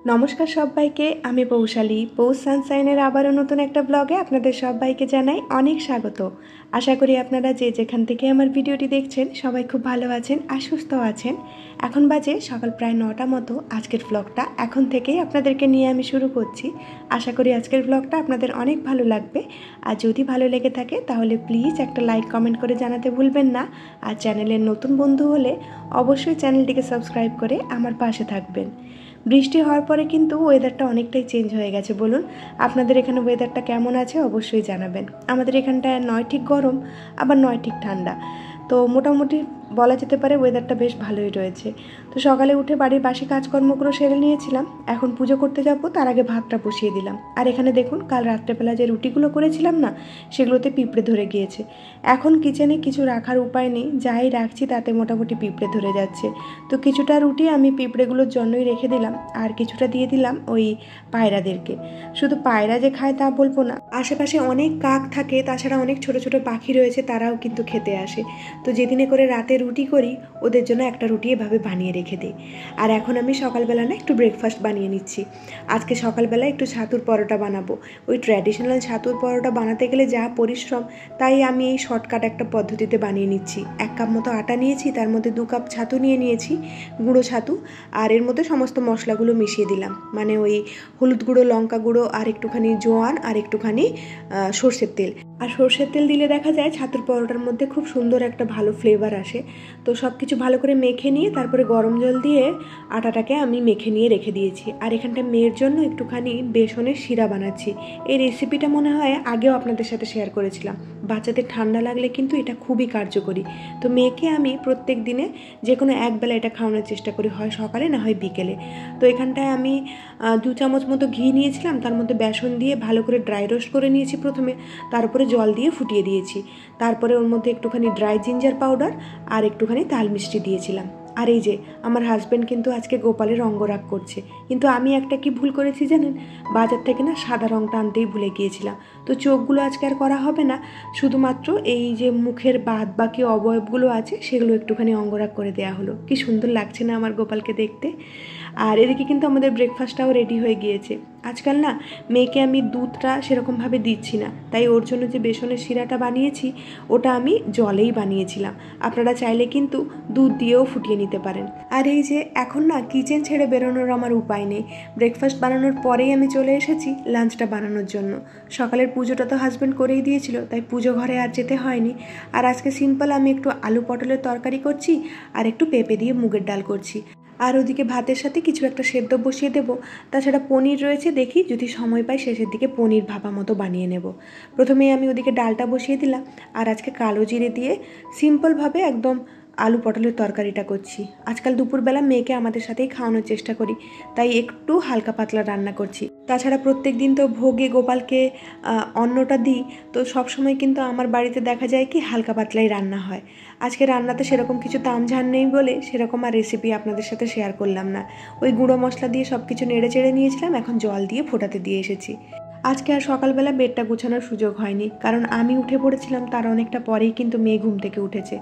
নমস্কার সবাইকে, আমি পৌশালী। পৌষ সানশাইনের আবারও নতুন একটা ব্লগে আপনাদের সবাইকে জানাই অনেক স্বাগত। আশা করি আপনারা যে যেখান থেকে আমার ভিডিওটি দেখছেন সবাই খুব ভালো আছেন আর সুস্থ আছেন। এখন বাজে সকাল প্রায় 9টা মতো। আজকের ব্লগটা এখন থেকেই আপনাদেরকে নিয়ে আমি শুরু করছি। আশা করি আজকের ব্লগটা আপনাদের অনেক ভালো লাগবে। আর যদি ভালো লেগে থাকে তাহলে প্লিজ একটা লাইক কমেন্ট করে জানাতে ভুলবেন না। আর চ্যানেলের নতুন বন্ধু হলে অবশ্যই চ্যানেলটিকে সাবস্ক্রাইব করে আমার পাশে থাকবেন। বৃষ্টি হওয়ার পরে কিন্তু ওয়েদারটা অনেকটাই চেঞ্জ হয়ে গেছে। বলুন আপনাদের এখানে ওয়েদারটা কেমন আছে অবশ্যই জানাবেন। আমাদের এখানটায় নয় ঠিক গরম, আবার নয় ঠিক ঠান্ডা। তো মোটামুটি বলা যেতে পারে ওয়েদারটা বেশ ভালোই রয়েছে। তো সকালে উঠে বাড়ির বাসি কাজকর্মগুলো সেরে নিয়েছিলাম। এখন পুজো করতে যাব, তার আগে ভাতটা বসিয়ে দিলাম। আর এখানে দেখুন, কাল রাত্রেবেলা যে রুটিগুলো করেছিলাম না, সেগুলোতে পিঁপড়ে ধরে গিয়েছে। এখন কিচেনে কিছু রাখার উপায় নেই, যাই রাখছি তাতে মোটামুটি পিঁপড়ে ধরে যাচ্ছে। তো কিছুটা রুটি আমি পিঁপড়েগুলোর জন্যই রেখে দিলাম, আর কিছুটা দিয়ে দিলাম ওই পায়রাদেরকে। শুধু পায়রা যে খায় তা বলবো না, আশেপাশে অনেক কাক থাকে, তাছাড়া অনেক ছোট ছোট পাখি রয়েছে, তারাও কিন্তু খেতে আসে। তো যেদিনে করে রাতে রুটি করি, ওদের জন্য একটা রুটি এভাবে বানিয়ে রেখে দিই। আর এখন আমি সকালবেলা না একটু ব্রেকফাস্ট বানিয়ে নিচ্ছি। আজকে সকালবেলা একটু ছাতুর পরোটা বানাবো। ওই ট্র্যাডিশনাল ছাতুর পরোটা বানাতে গেলে যা পরিশ্রম, তাই আমি এই শর্টকাট একটা পদ্ধতিতে বানিয়ে নিচ্ছি। 1 কাপ মতো আটা নিয়েছি, তার মধ্যে 2 কাপ ছাতু নিয়েছি, গুঁড়ো ছাতু। আর এর মধ্যে সমস্ত মশলাগুলো মিশিয়ে দিলাম, মানে ওই হলুদ গুঁড়ো, লঙ্কা গুঁড়ো, আর একটুখানি জোয়ান, আর একটুখানি সর্ষের তেল। আর সর্ষের তেল দিলে দেখা যায় ছাতুর পরোটার মধ্যে খুব সুন্দর একটা ভালো ফ্লেভার আসে। তো সব কিছু ভালো করে মেখে নিয়ে তারপরে গরম জল দিয়ে আটাটাকে আমি মেখে নিয়ে রেখে দিয়েছি। আর এখানটা মেয়ের জন্য একটুখানি বেসনের শিরা বানাচ্ছি। এই রেসিপিটা মনে হয় আগেও আপনাদের সাথে শেয়ার করেছিলাম। বাচ্চাদের ঠান্ডা লাগলে কিন্তু এটা খুবই কার্যকরী। তো মেয়েকে আমি প্রত্যেক দিনে যে কোনো একবেলা এটা খাওয়ানোর চেষ্টা করি, হয় সকালে না হয় বিকেলে। তো এখানটায় আমি 2 চামচ মতো ঘি নিয়েছিলাম, তার মধ্যে বেসন দিয়ে ভালো করে ড্রাই রোস্ট করে নিয়েছি প্রথমে, তার উপরে জল দিয়ে ফুটিয়ে দিয়েছি। তারপরে ওর মধ্যে একটুখানি ড্রাই জিঞ্জার পাউডার আর একটুখানি তাল মিষ্টি দিয়েছিলাম। আর এই যে আমার হাজব্যান্ড কিন্তু আজকে গোপালের অঙ্গরাগ করছে, কিন্তু আমি একটা কি ভুল করেছি জানেন, বাজার থেকে না সাদা রঙটা আনতেই ভুলে গিয়েছিলাম। তো চোখগুলো আজকে আর করা হবে না, শুধুমাত্র এই যে মুখের বাদ বাকি অবয়বগুলো আছে সেগুলো একটুখানি অঙ্গরাগ করে দেওয়া হলো। কি সুন্দর লাগছে না আমার গোপালকে দেখতে। আর এদিকে কিন্তু আমাদের ব্রেকফাস্টটাও রেডি হয়ে গিয়েছে। আজকাল না মেয়েকে আমি দুধটা সেরকমভাবে দিচ্ছি না, তাই ওর জন্য যে বেসনের শিরাটা বানিয়েছি ওটা আমি জলেই বানিয়েছিলাম। আপনারা চাইলে কিন্তু দুধ দিয়েও ফুটিয়ে নিতে পারেন। আর এই যে এখন না কিচেন ছেড়ে বেরোনোর আমার উপায় নেই। ব্রেকফাস্ট বানানোর পরেই আমি চলে এসেছি লাঞ্চটা বানানোর জন্য। সকালের পুজোটা তো হাজব্যান্ড করেই দিয়েছিল, তাই পুজো ঘরে আর যেতে হয়নি। আর আজকে সিম্পল আমি একটু আলু পটলের তরকারি করছি, আর একটু পেঁপে দিয়ে মুগের ডাল করছি। আর ওদিকে ভাতের সাথে কিছু একটা সেদ্ধ বসিয়ে দেবো। তাছাড়া পনির রয়েছে, দেখি যদি সময় পাই শেষের দিকে পনির ভাপা মতো বানিয়ে নেব। প্রথমেই আমি ওদিকে ডালটা বসিয়ে দিলাম, আর আজকে কালো জিরে দিয়ে সিম্পলভাবে একদম আলু পটলের তরকারিটা করছি। আজকাল দুপুরবেলা মেয়েকে আমাদের সাথেই খাওয়ানোর চেষ্টা করি, তাই একটু হালকা পাতলা রান্না করছি। তাছাড়া প্রত্যেক দিন তো ভোগে গোপালকে অন্নটা দিই, তো সবসময় কিন্তু আমার বাড়িতে দেখা যায় কি হালকা পাতলাই রান্না হয়। আজকে রান্নাতে সেরকম কিছু তামঝাম নেই বলে সেরকম আর রেসিপি আপনাদের সাথে শেয়ার করলাম না। ওই গুঁড়ো মশলা দিয়ে সব কিছু নেড়ে চেড়ে নিয়েছিলাম, এখন জল দিয়ে ফোটাতে দিয়ে এসেছি। আজকে আর সকালবেলা বেডটা গুছানোর সুযোগ হয়নি, কারণ আমি উঠে পড়েছিলাম তার অনেকটা পরেই কিন্তু মেয়ে ঘুম থেকে উঠেছে।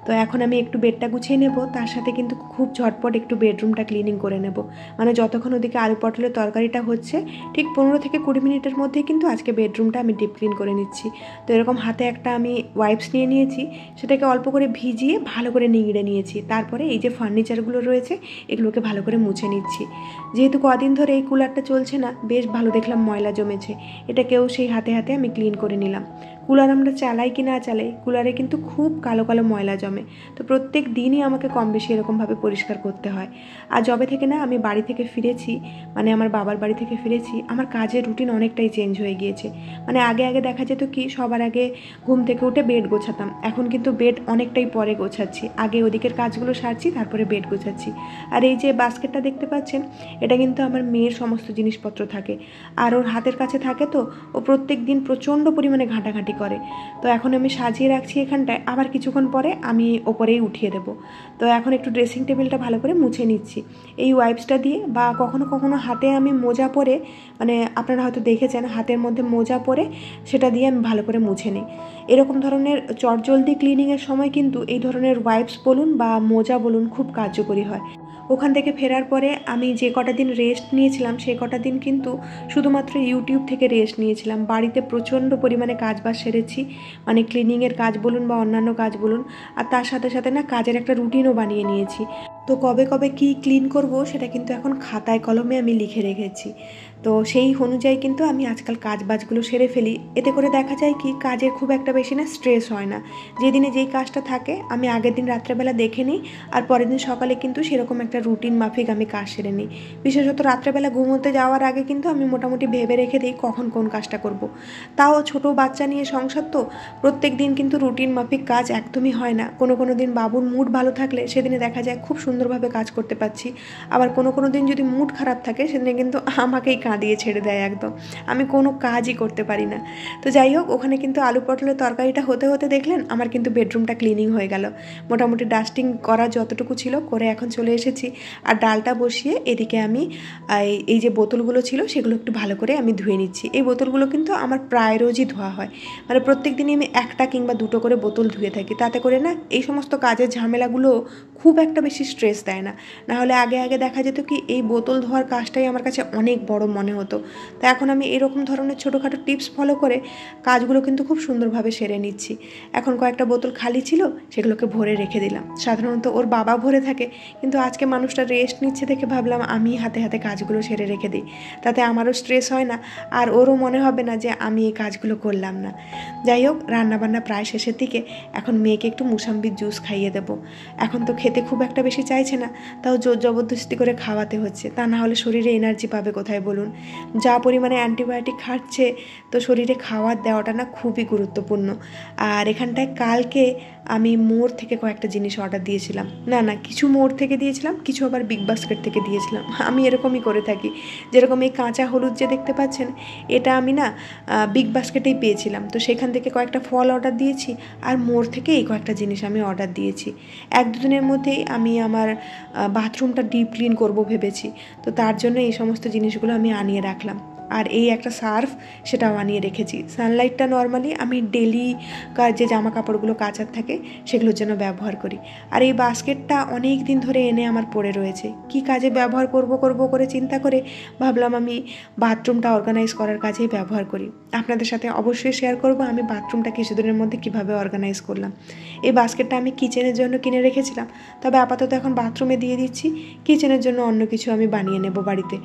তো এখন আমি একটু বেডটা গুছিয়ে নেব, তার সাথে কিন্তু খুব ঝটপট একটু বেডরুমটা ক্লিনিং করে নেব। মানে যতক্ষণ ওদিকে আলু পটলের তরকারিটা হচ্ছে, ঠিক 15 থেকে 20 মিনিটের মধ্যে কিন্তু আজকে বেডরুমটা আমি ডিপ ক্লিন করে নিচ্ছি। তো এরকম হাতে একটা আমি ওয়াইপস নিয়ে নিয়েছি, সেটাকে অল্প করে ভিজিয়ে ভালো করে নিংড়ে নিয়েছি। তারপরে এই যে ফার্নিচারগুলো রয়েছে এগুলোকে ভালো করে মুছে নিচ্ছি। যেহেতু কদিন ধরে এই কুলারটা চলছে না, বেশ ভালো দেখলাম ময়লা জমেছে, এটাকেও সেই হাতে হাতে আমি ক্লিন করে নিলাম। কুলার আমরা চালাই কি না চালাই, কুলারে কিন্তু খুব কালো কালো ময়লা জমে। তো প্রত্যেক দিনই আমাকে কম বেশি এরকমভাবে পরিষ্কার করতে হয়। আর যবে থেকে না আমি বাড়ি থেকে ফিরেছি, মানে আমার বাবার বাড়ি থেকে ফিরেছি, আমার কাজের রুটিন অনেকটাই চেঞ্জ হয়ে গিয়েছে। মানে আগে আগে দেখা যেত কি সবার আগে ঘুম থেকে উঠে বেড গোছাতাম, এখন কিন্তু বেড অনেকটাই পরে গোছাচ্ছি। আগে ওদিকের কাজগুলো সারছি, তারপরে বেড গোছাচ্ছি। আর এই যে বাস্কেটটা দেখতে পাচ্ছেন, এটা কিন্তু আমার মেয়ের সমস্ত জিনিসপত্র থাকে। আর ওর হাতের কাছে থাকে, তো ও প্রত্যেক দিন প্রচণ্ড পরিমাণে ঘাঁটাঘাঁটি কান্নাকাটি করে। তো এখন আমি সাজিয়ে রাখছি এখানটায়, আবার কিছুক্ষণ পরে আমি ওপরেই উঠিয়ে দেবো। তো এখন একটু ড্রেসিং টেবিলটা ভালো করে মুছে নিচ্ছি এই ওয়াইপসটা দিয়ে, বা কখনো কখনো হাতে আমি মোজা পরে, মানে আপনারা হয়তো দেখেছেন হাতের মধ্যে মোজা পরে সেটা দিয়ে আমি ভালো করে মুছে নিই। এরকম ধরনের চটজলদি ক্লিনিংয়ের সময় কিন্তু এই ধরনের ওয়াইপস বলুন বা মোজা বলুন খুব কার্যকরী হয়। ওখান থেকে ফেরার পরে আমি যে কটা দিন রেস্ট নিয়েছিলাম সেই কটা দিন কিন্তু শুধুমাত্র ইউটিউব থেকে রেস্ট নিয়েছিলাম। বাড়িতে প্রচণ্ড পরিমাণে কাজবাজ সেরেছি, মানে ক্লিনিংয়ের কাজ বলুন বা অন্যান্য কাজ বলুন, আর তার সাথে সাথে না কাজের একটা রুটিনও বানিয়ে নিয়েছি। তো কবে কবে কি ক্লিন করব সেটা কিন্তু এখন খাতায় কলমে আমি লিখে রেখেছি। তো সেই অনুযায়ী কিন্তু আমি আজকাল কাজবাজগুলো সেরে ফেলি। এতে করে দেখা যায় কি কাজের খুব একটা বেশি না স্ট্রেস হয় না। যেদিনে যেই কাজটা থাকে আমি আগের দিন রাত্রেবেলা দেখে নিই, আর পরের দিন সকালে কিন্তু সেরকম একটা রুটিন মাফিক আমি কাজ সেরে নিই। বিশেষত রাত্রেবেলা ঘুমোতে যাওয়ার আগে কিন্তু আমি মোটামুটি ভেবে রেখে দিই কখন কোন কাজটা করব। তাও ছোট বাচ্চা নিয়ে সংসার তো প্রত্যেক দিন কিন্তু রুটিন মাফিক কাজ একদমই হয় না। কোনো কোনো দিন বাবুর মুড ভালো থাকলে সেদিনে দেখা যায় খুব সুন্দরভাবে কাজ করতে পারছি, আবার কোনো কোনো দিন যদি মুড খারাপ থাকে সেদিনে কিন্তু আমাকেই কাঁদিয়ে ছেড়ে দেয় একদম, আমি কোনো কাজই করতে পারি না। তো যাই হোক, ওখানে কিন্তু আলু পটলের তরকারিটা হতে হতে দেখলেন আমার কিন্তু বেডরুমটা ক্লিনিং হয়ে গেল। মোটামুটি ডাস্টিং করা যতটুকু ছিল করে এখন চলে এসেছি। আর ডালটা বসিয়ে এদিকে আমি এই যে বোতলগুলো ছিল সেগুলো একটু ভালো করে আমি ধুয়ে নিচ্ছি। এই বোতলগুলো কিন্তু আমার প্রায় রোজই ধোয়া হয়, মানে প্রত্যেক দিনই আমি একটা কিংবা দুটো করে বোতল ধুয়ে থাকি। তাতে করে না এই সমস্ত কাজের ঝামেলাগুলো খুব একটা বেশি স্ট্রেস দেয় না। নাহলে আগে আগে দেখা যেত কি এই বোতল ধোয়ার কাজটাই আমার কাছে অনেক বড় মনে হতো। তো এখন আমি এরকম ধরনের ছোটোখাটো টিপস ফলো করে কাজগুলো কিন্তু খুব সুন্দরভাবে সেরে নিচ্ছি। এখন কয়েকটা বোতল খালি ছিল, সেগুলোকে ভরে রেখে দিলাম। সাধারণত ওর বাবা ভরে থাকে, কিন্তু আজকে মানুষটা রেস্ট নিচ্ছে দেখে ভাবলাম আমি হাতে হাতে কাজগুলো সেরে রেখে দিই। তাতে আমারও স্ট্রেস হয় না, আর ওরও মনে হবে না যে আমি এই কাজগুলো করলাম না। যাই হোক, রান্নাবান্না প্রায় শেষের দিকে। এখন মেয়েকে একটু মুসাম্বির জুস খাইয়ে দেবো। এখন তো খেতে খুব একটা বেশি চাইছে না, তাও জোর জবরদস্তি করে খাওয়াতে হচ্ছে, তা না হলে শরীরে এনার্জি পাবে কোথায় বলুন। যা পরিমাণে অ্যান্টিবায়োটিক খাচ্ছে, তো শরীরে খাওয়ার দেওয়াটা না খুবই গুরুত্বপূর্ণ। আর এখানটায় কালকে আমি মোড় থেকে কয়েকটা জিনিস অর্ডার দিয়েছিলাম, না কিছু মোড় থেকে দিয়েছিলাম, কিছু আবার বিগ বাস্কেট থেকে দিয়েছিলাম। আমি এরকমই করে থাকি। যেরকম এই কাঁচা হলুদ যে দেখতে পাচ্ছেন, এটা আমি না বিগ বাস্কেটেই পেয়েছিলাম, তো সেখান থেকে কয়েকটা ফল অর্ডার দিয়েছি, আর মোড় থেকে এই কয়েকটা জিনিস আমি অর্ডার দিয়েছি। 1-2 দিনের মধ্যেই আমি আমার বাথরুমটা ডিপ ক্লিন করবো ভেবেছি। তো তার জন্য এই সমস্ত জিনিসগুলো আমি আনিয়ে রাখলাম। আর এই একটা সার্ফ, সেটাও আনিয়ে রেখেছি। সানলাইটটা নর্মালি আমি ডেলি যে জামা কাপড়গুলো কাচার থাকে সেগুলোর জন্য ব্যবহার করি। আর এই বাস্কেটটা অনেক দিন ধরে এনে আমার পড়ে রয়েছে, কি কাজে ব্যবহার করব করে চিন্তা করে ভাবলাম আমি বাথরুমটা অর্গানাইজ করার কাজেই ব্যবহার করি। আপনাদের সাথে অবশ্যই শেয়ার করব আমি বাথরুমটা কিছুদিনের মধ্যে কিভাবে অর্গানাইজ করলাম। এই বাস্কেটটা আমি কিচেনের জন্য কিনে রেখেছিলাম, তবে আপাতত এখন বাথরুমে দিয়ে দিচ্ছি। কিচেনের জন্য অন্য কিছু আমি বানিয়ে নেব বাড়িতে।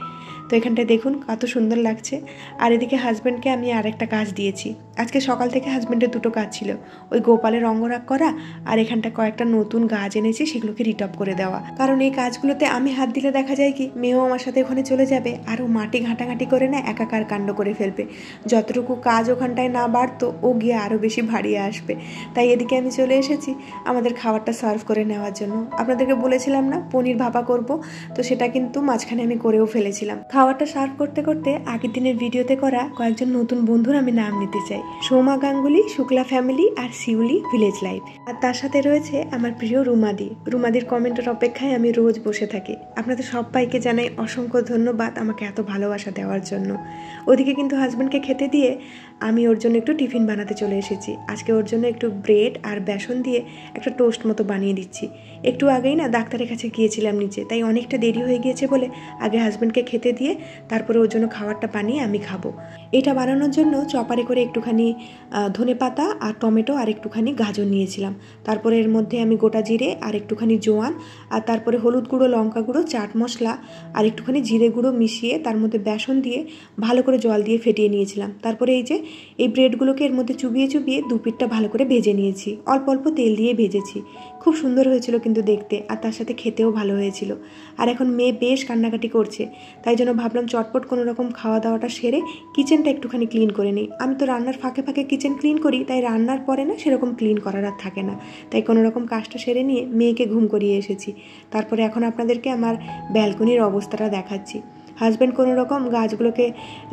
তো এখানটায় দেখুন কত সুন্দর লাগছে। আর এদিকে হাজব্যান্ডকে আমি আরেকটা কাজ দিয়েছি। আজকে সকাল থেকে হাজব্যান্ডের দুটো কাজ ছিল, ওই গোপালের অঙ্গরাগ করা, আর এখানটা কয়েকটা নতুন গাছ এনেছি সেগুলোকে রিটপ করে দেওয়া। কারণ এই কাজগুলোতে আমি হাত দিলে দেখা যায় কি মেয়েও আমার সাথে ওখানে চলে যাবে, আর ও মাটি ঘাঁটাঘাঁটি করে না একাকার কাণ্ড করে ফেলবে। যতটুকু কাজ ওখানটায় না বাড়তো ও গিয়ে আরও বেশি ভারিয়ে আসবে। তাই এদিকে আমি চলে এসেছি আমাদের খাবারটা সার্ভ করে নেওয়ার জন্য। আপনাদেরকে বলেছিলাম না পনির ভাপা করব, তো সেটা কিন্তু মাঝখানে আমি করেও ফেলেছিলাম। খাবারটা সার্ভ করতে করতে আগের দিনের ভিডিওতে করা কয়েকজন নতুন বন্ধুর আমি নাম নিতে চাই। সোমা গাঙ্গুলি, শুক্লা ফ্যামিলি, আর শিউলি ভিলেজ লাইফ। আর তার সাথে রয়েছে আমার প্রিয় রুমাদি। রুমাদির কমেন্টের অপেক্ষায় আমি রোজ বসে থাকি। আপনাদের সবাইকে জানাই অসংখ্য ধন্যবাদ আমাকে এত ভালোবাসা দেওয়ার জন্য। ওদিকে কিন্তু হাজব্যান্ডকে খেতে দিয়ে আমি ওর জন্য একটু টিফিন বানাতে চলে এসেছি। আজকে ওর জন্য একটু ব্রেড আর বেসন দিয়ে একটা টোস্ট মতো বানিয়ে দিচ্ছি। একটু আগেই না ডাক্তারের কাছে গিয়েছিলাম নিচে, তাই অনেকটা দেরি হয়ে গিয়েছে বলে আগে হাজব্যান্ডকে খেতে দিয়ে তারপরে ওর জন্য খাবারটা বানিয়ে আমি খাবো। এটা বানানোর জন্য চপারে করে একটুখানি ধনেপাতা আর টমেটো আর একটুখানি গাজর নিয়েছিলাম। তারপরে এর মধ্যে আমি গোটা জিরে আর একটুখানি জোয়ান, আর তারপরে হলুদ গুঁড়ো, লঙ্কা গুঁড়ো, চাট মশলা আর একটুখানি জিরে গুঁড়ো মিশিয়ে তার মধ্যে বেসন দিয়ে ভালো করে জল দিয়ে ফেটিয়ে নিয়েছিলাম। তারপরে এই যে এই ব্রেডগুলোকে এর মধ্যে চুবিয়ে চুবিয়ে দুপিঠটা ভালো করে ভেজে নিয়েছি। অল্প অল্প তেল দিয়ে ভেজেছি। খুব সুন্দর হয়েছিল কিন্তু দেখতে, আর তার সাথে খেতেও ভালো হয়েছিল। আর এখন মেয়ে বেশ কান্নাকাটি করছে, তাই জন্য ভাবলাম চটপট কোনো রকম খাওয়া দাওয়াটা সেরে কিচেনটা একটুখানি ক্লিন করে নিই। আমি তো রান্নার ফাঁকে ফাঁকে কিচেন ক্লিন করি, তাই রান্নার পরে না সেরকম ক্লিন করার আর থাকে না। তাই কোনো রকম কাজটা সেরে নিয়ে মেয়েকে ঘুম করিয়ে এসেছি। তারপরে এখন আপনাদেরকে আমার ব্যালকনির অবস্থাটা দেখাচ্ছি। হাজব্যান্ড কোনো রকম গাছগুলোকে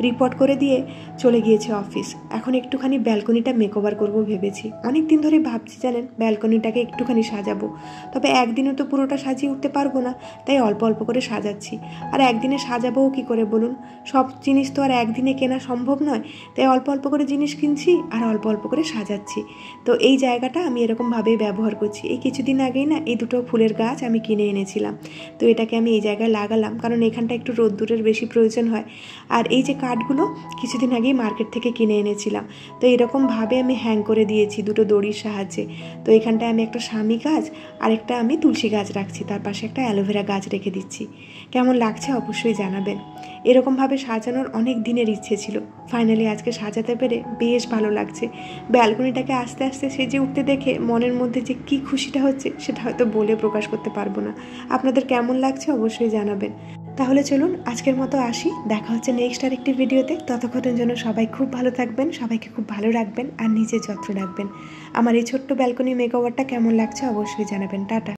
রিপোর্ট করে দিয়ে চলে গিয়েছে অফিস। এখন একটুখানি ব্যালকনিটা মেকওভার করবো ভেবেছি। অনেক দিন ধরে ভাবছি জানেন ব্যালকনিটাকে একটুখানি সাজাবো, তবে একদিনে তো পুরোটা সাজিয়ে উঠতে পারবো না, তাই অল্প অল্প করে সাজাচ্ছি। আর একদিনে সাজাবোও কী করে বলুন, সব জিনিস তো আর একদিনে কেনা সম্ভব নয়, তাই অল্প অল্প করে জিনিস কিনছি আর অল্প অল্প করে সাজাচ্ছি। তো এই জায়গাটা আমি এরকমভাবেই ব্যবহার করছি। এই কিছুদিন আগেই না এই দুটো ফুলের গাছ আমি কিনে এনেছিলাম, তো এটাকে আমি এই জায়গায় লাগালাম, কারণ এখানটা একটু রোদ্দুরের বেশি প্রয়োজন হয়। আর এই যে কাঠগুলো কিছুদিন আগেই মার্কেট থেকে কিনে এনেছিলাম, তো এরকমভাবে আমি হ্যাং করে দিয়েছি দুটো দড়ির সাহায্যে। তো এখানটায় আমি একটা স্বামী গাছ আর একটা আমি তুলসী গাছ রাখছি, তার পাশে একটা অ্যালোভেরা গাছ রেখে দিচ্ছি। কেমন লাগছে অবশ্যই জানাবেন। এরকমভাবে সাজানোর অনেক দিনের ইচ্ছে ছিল, ফাইনালি আজকে সাজাতে পেরে বেশ ভালো লাগছে। ব্যালকনিটাকে আস্তে আস্তে সেজে উঠতে দেখে মনের মধ্যে যে কী খুশিটা হচ্ছে সেটা হয়তো বলে প্রকাশ করতে পারবো না। আপনাদের কেমন লাগছে অবশ্যই জানাবেন। তাহলে চলুন আজকের মতো আসি, দেখা হচ্ছে নেক্সট আরেকটি ভিডিওতে। ততক্ষণের জন্য সবাই খুব ভালো থাকবেন, সবাইকে খুব ভালো রাখবেন আর নিজের যত্ন রাখবেন। আমার এই ছোট্ট ব্যালকনি মেকওভারটা কেমন লাগছে অবশ্যই জানাবেন। টাটা।